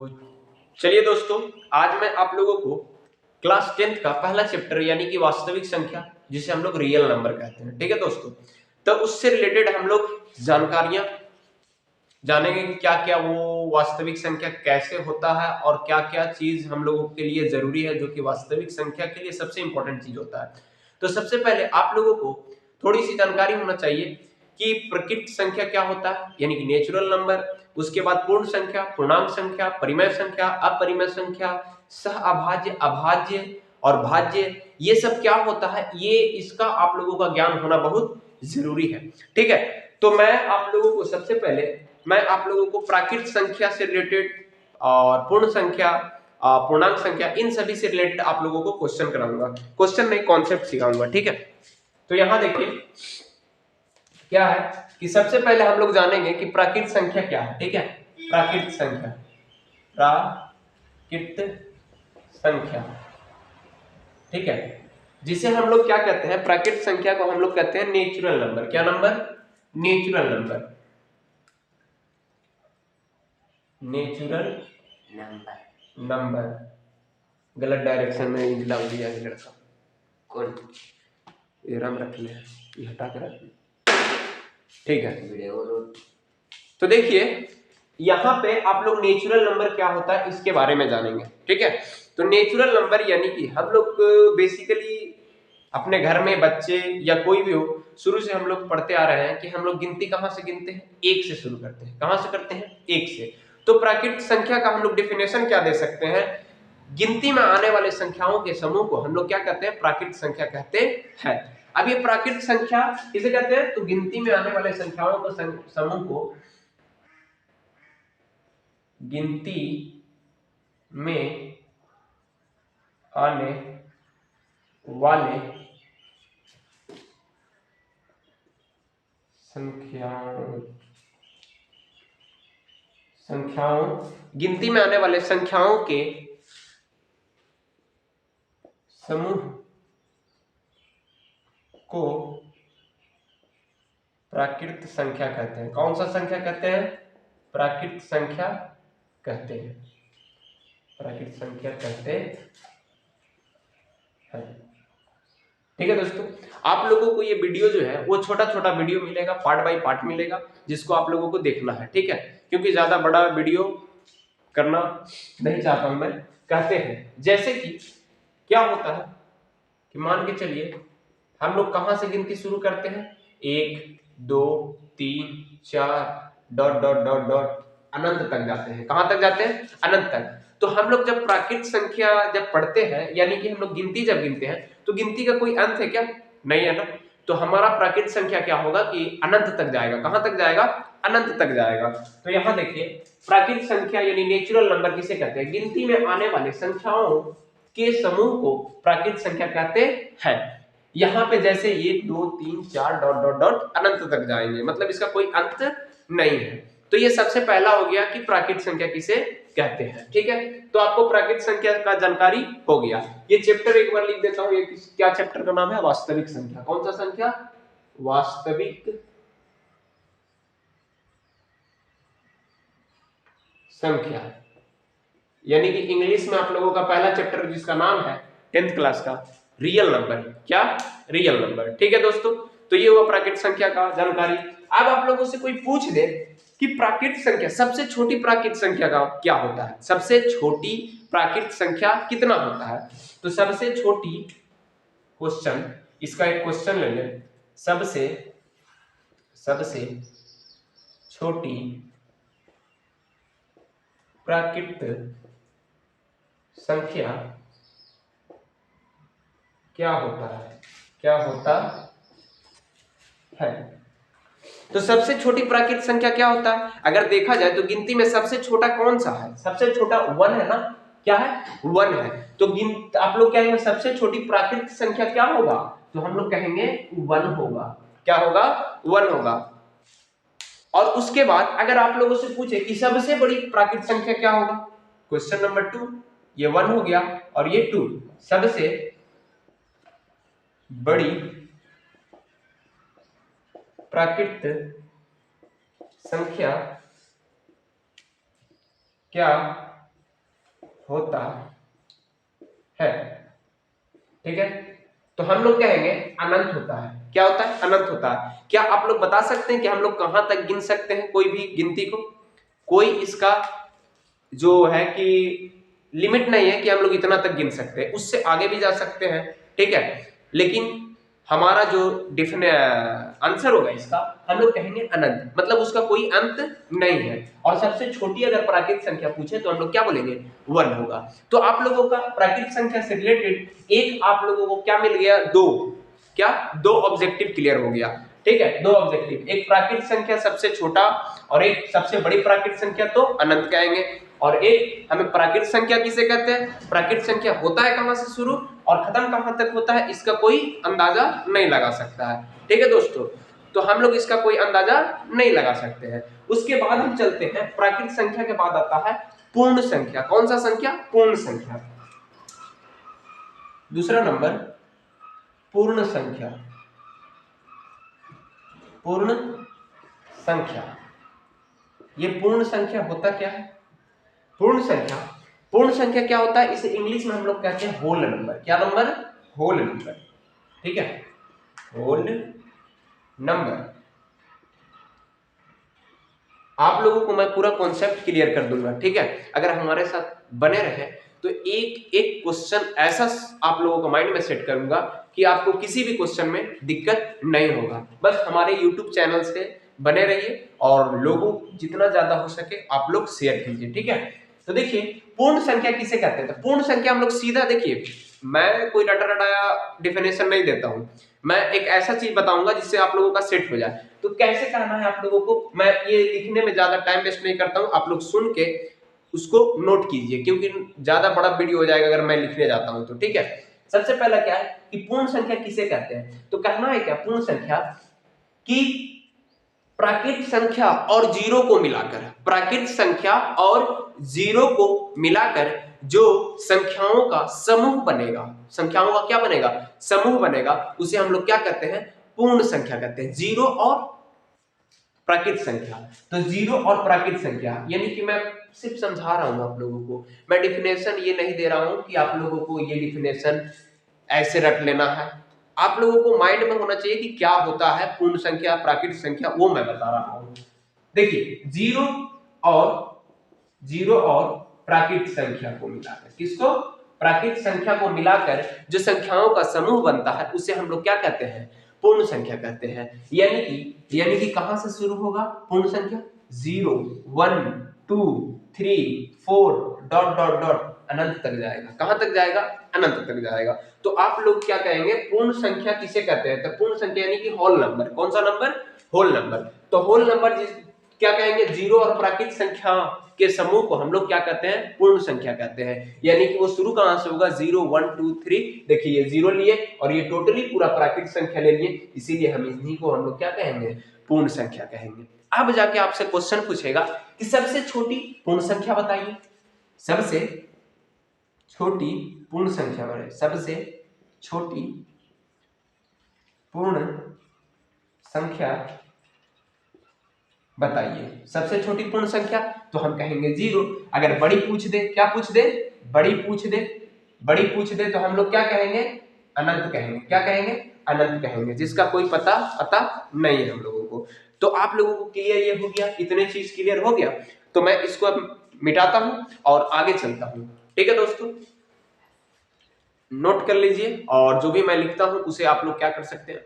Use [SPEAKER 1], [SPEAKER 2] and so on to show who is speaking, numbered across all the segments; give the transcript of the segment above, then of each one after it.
[SPEAKER 1] चलिए दोस्तों, आज मैं आप लोगों को क्लास 10th का पहला चैप्टर यानी कि वास्तविक संख्या, जिसे हम लोग रियल नंबर कहते हैं, ठीक है दोस्तों। तो उससे रिलेटेड हम लोग जानकारियां जानेंगे कि क्या क्या वो वास्तविक संख्या कैसे होता है और क्या क्या चीज हम लोगों के लिए जरूरी है, जो कि वास्तविक संख्या के लिए सबसे इंपॉर्टेंट चीज होता है। तो सबसे पहले आप लोगों को थोड़ी सी जानकारी होना चाहिए कि प्रकृत संख्या क्या होता है, यानी कि नेचुरल नंबर। उसके बाद पूर्ण संख्या, पूर्णांक संख्या, परिमेय संख्या, अपरिमेय संख्या, सह अभाज्य, अभाज्य और भाज्य, ये सब क्या होता है, ये इसका आप लोगों का ज्ञान होना बहुत जरूरी है, ठीक है। तो मैं आप लोगों को सबसे पहले मैं आप लोगों को प्राकृत संख्या से रिलेटेड और पूर्ण संख्या, पूर्णांक संख्या, इन सभी से रिलेटेड आप लोगों को क्वेश्चन कराऊंगा, क्वेश्चन नहीं कॉन्सेप्ट सिखाऊंगा, ठीक है। तो यहां देखिए क्या है कि सबसे पहले हम लोग जानेंगे कि प्राकृत संख्या क्या है, ठीक है। प्राकृत संख्या, प्राकृत संख्या, ठीक है, जिसे हम लोग क्या कहते हैं, प्राकृत संख्या को हम लोग कहते हैं नेचुरल नंबर। क्या number? Natural number, natural number. गलत डायरेक्शन में हिला दिया है लड़का। कौन? ये राम रख ले, ये हटा कर रख ले, ठीक है। तो देखिए यहाँ पे आप लोग नेचुरल नंबर क्या होता है इसके बारे में जानेंगे, ठीक है। तो नेचुरल नंबर यानी कि हम लोग बेसिकली अपने घर में बच्चे या कोई भी हो, शुरू से हम लोग पढ़ते आ रहे हैं कि हम लोग गिनती कहां से गिनते हैं, एक से शुरू करते हैं। कहां से करते हैं? एक से। तो प्राकृत संख्या का हम लोग डेफिनेशन क्या दे सकते हैं? गिनती में आने वाले संख्याओं के समूह को हम लोग क्या कहते हैं? प्राकृत संख्या कहते हैं। अब ये प्राकृत संख्या किसे कहते हैं? तो गिनती में आने वाले संख्याओं को समूह को गिनती में आने वाले संख्याओं गिनती में आने वाले संख्याओं के समूह को प्राकृत संख्या कहते हैं। कौन सा संख्या कहते हैं? प्राकृत संख्या कहते हैं। प्राकृत संख्या कहते हैं, ठीक है दोस्तों। आप लोगों को ये वीडियो जो है वो छोटा छोटा वीडियो मिलेगा, पार्ट बाय पार्ट मिलेगा, जिसको आप लोगों को देखना है, ठीक है। क्योंकि ज्यादा बड़ा वीडियो करना नहीं चाहता हूं मैं। कहते हैं जैसे कि क्या होता है कि मान के चलिए हम लोग कहां से गिनती शुरू करते हैं? 1 2 3 4 डॉट डॉट डॉट डॉट अनंत तक जाते हैं। कहां तक जाते हैं? अनंत तक। तो हम लोग जब प्राकृत संख्या जब पढ़ते हैं, यानी कि हम लोग गिनती जब गिनते हैं, तो गिनती का कोई अंत है क्या? नहीं है ना। तो हमारा प्राकृत संख्या क्या होगा कि अनंत तक जाएगा। कहां तक जाएगा? अनंत तक जाएगा। तो यहां देखिए प्राकृत संख्या यानी नेचुरल नंबर किसे कहते हैं? गिनती में आने वाले संख्याओं के समूह को प्राकृत संख्या कहते हैं। यहां पे जैसे 1 2 3 4 डॉट डॉट डॉट अनंत तक जाएंगे, मतलब इसका कोई अंत नहीं है। तो ये सबसे पहला हो गया कि प्राकृत संख्या किसे कहते हैं, ठीक है। तो आपको प्राकृत संख्या का जानकारी हो गया। ये चैप्टर एक बार लिख देता हूं, ये क्या चैप्टर का नाम है? वास्तविक संख्या। कौन सा संख्या? वास्तविक संख्या, यानी कि इंग्लिश में आप लोगों का पहला चैप्टर जिसका नाम है 10th क्लास का रियल नंबर। क्या? रियल नंबर, ठीक है दोस्तों। तो ये हुआ प्राकृत संख्या का जानकारी। अब आप लोगों से कोई पूछ दे कि प्राकृत संख्या, सबसे छोटी प्राकृत संख्या का क्या होता है, सबसे छोटी प्राकृत संख्या कितना होता है? तो सबसे छोटी क्वेश्चन, इसका एक क्वेश्चन ले लें। सबसे सबसे छोटी प्राकृत संख्या क्या होता है? क्या होता है? तो सबसे छोटी प्राकृत संख्या क्या होता है? अगर देखा जाए तो गिनती में सबसे छोटा कौन सा है? सबसे छोटा 1 है ना। क्या है? 1 है। तो आप लोग कहेंगे सबसे छोटी प्राकृत संख्या क्या होगा? तो हम लोग कहेंगे 1 होगा। क्या होगा? 1 होगा। और उसके बाद अगर आप लोगों से पूछे कि सबसे बड़ी प्राकृत संख्या क्या होगा? क्वेश्चन नंबर 2, ये 1 हो गया और ये 2। सबसे बड़ी प्राकृत संख्या क्या होता है, ठीक है। तो हम लोग कहेंगे अनंत होता है। क्या होता है? अनंत होता है। क्या आप लोग बता सकते हैं कि हम लोग कहां तक गिन सकते हैं कोई भी गिनती को? कोई इसका जो है कि लिमिट नहीं है कि हम लोग इतना तक गिन सकते हैं, उससे आगे भी जा सकते हैं, ठीक है। लेकिन हमारा जो आंसर होगा इसका, हम लोग कहेंगे अनंत, मतलब उसका कोई अंत नहीं है। और सबसे छोटी अगर प्राकृतिक संख्या पूछे तो हम लोग क्या बोलेंगे? 1 होगा। तो आप लोगों का प्राकृतिक संख्या से रिलेटेड एक आप लोगों को क्या मिल गया? दो ऑब्जेक्टिव क्लियर हो गया, ठीक है। दो ऑब्जेक्टिव, एक प्राकृतिक संख्या सबसे छोटा और एक सबसे बड़ी प्राकृतिक संख्या तो अनंत कहेंगे। और एक हमें प्राकृतिक संख्या किसे कहते हैं? प्राकृतिक संख्या होता है कहां से शुरू और खत्म कहां तक होता है, इसका कोई अंदाजा नहीं लगा सकता है, ठीक है दोस्तों। तो हम लोग इसका कोई अंदाजा नहीं लगा सकते हैं। उसके बाद हम चलते हैं, प्राकृतिक संख्या के बाद आता है पूर्ण संख्या। कौन सा संख्या? पूर्ण संख्या। दूसरा नंबर पूर्ण संख्या। पूर्ण संख्या, ये पूर्ण संख्या होता क्या है? पूर्ण संख्या क्या होता है? इसे इंग्लिश में हम लोग कहते हैं होल नंबर। क्या नंबर? होल नंबर, ठीक है, होल नंबर। आप लोगों को मैं पूरा कॉन्सेप्ट क्लियर कर दूंगा, ठीक है। अगर हमारे साथ बने रहे तो एक एक क्वेश्चन ऐसा आप लोगों को माइंड में सेट करूंगा कि आपको किसी भी क्वेश्चन में दिक्कत नहीं होगा। बस हमारे YouTube चैनल से बने रहिए और लोगों जितना ज्यादा हो सके आप लोग शेयर कीजिए, ठीक है। तो देखिए पूर्ण संख्या किसे कहते हैं? तो पूर्ण संख्या हम लोग सीधा, देखिए मैं कोई रटा रटाया डिफिनेशन नहीं देता हूं, मैं एक ऐसा चीज बताऊंगा जिससे आप लोगों का सेट हो जाए। तो कैसे करना है आप लोगों को, मैं ये लिखने में ज्यादा टाइम वेस्ट नहीं करता हूं, आप लोग सुन के उसको नोट कीजिए, क्योंकि ज्यादा बड़ा वीडियो हो जाएगा अगर मैं लिखने जाता हूं तो, ठीक है। सबसे पहला क्या है कि पूर्ण संख्या किसे कहते हैं? तो कहना है क्या पूर्ण संख्या कि प्राकृतिक संख्या और जीरो को मिलाकर, प्राकृतिक संख्या और जीरो को मिलाकर जो संख्याओं का समूह बनेगा, संख्याओं का क्या बनेगा? समूह बनेगा, उसे हम लोग क्या कहते हैं? पूर्ण संख्या कहते हैं। जीरो और प्राकृतिक संख्या, तो जीरो और प्राकृतिक संख्या, यानी कि मैं सिर्फ समझा रहा हूं आप लोगों को, मैं डिफिनेशन ये नहीं दे रहा हूं कि आप लोगों को ये डिफिनेशन ऐसे रट लेना है। आप लोगों को माइंड में होना चाहिए कि क्या होता है पूर्ण संख्या, प्राकृतिक संख्या, वो मैं बता रहा हूं। देखिए जीरो और प्राकृतिक संख्या को मिलाकर, किसको? प्राकृतिक संख्या को मिलाकर जो संख्याओं का समूह बनता है उसे हम लोग क्या कहते हैं? पूर्ण संख्या कहते हैं। यानी कि कहां से शुरू होगा पूर्ण संख्या? 0 1 2 3 4 डॉट डॉट डॉट अनंत तक जाएगा। कहां तक जाएगा? अनंत तक जाएगा। तो आप लोग क्या कहेंगे? पूर्ण संख्या किसे कहते हैं? तो पूर्ण संख्या यानी कि होल नंबर। कौन सा नंबर? Whole number. तो होल नंबर क्या कहेंगे? जीरो और प्राकृतिक संख्या के समूह को हम लोग क्या कहते हैं? पूर्ण संख्या कहते हैं। यानी कि वो शुरू कहां से होगा? 0 1 2 3, देखिए ये 0 लिए और ये टोटली पूरा प्राकृतिक संख्या ले लिए, इसीलिए हम इन्हीं को हम लोग क्या कहेंगे? पूर्ण संख्या कहेंगे। अब जाके आपसे क्वेश्चन पूछेगा कि सबसे छोटी पूर्ण संख्या बताइए। सबसे छोटी पूर्ण संख्या बताइए। सबसे छोटी पूर्ण संख्या बताइए। सबसे छोटी पूर्ण संख्या, तो हम कहेंगे 0। अगर बड़ी पूछ दे, क्या पूछ दे? बड़ी पूछ दे तो हम लोग क्या कहेंगे? अनंत कहेंगे। क्या कहेंगे? अनंत कहेंगे, जिसका कोई पता नहीं है हम लोगों को। तो आप लोगों को क्लियर ये हो गया, इतने चीज क्लियर हो गया। तो मैं इसको अब मिटाता हूं और आगे चलता हूं, ठीक है दोस्तों। नोट कर लीजिए और जो भी मैं लिखता हूं उसे आप लोग क्या कर सकते हैं?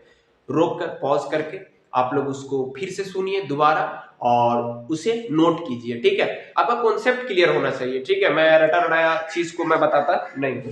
[SPEAKER 1] रोक कर, पॉज करके आप लोग उसको फिर से सुनिए दोबारा और उसे नोट कीजिए, ठीक है। आपका कॉन्सेप्ट क्लियर होना चाहिए, ठीक है। मैं रटा रटाया चीज को मैं बताता नहीं हूं।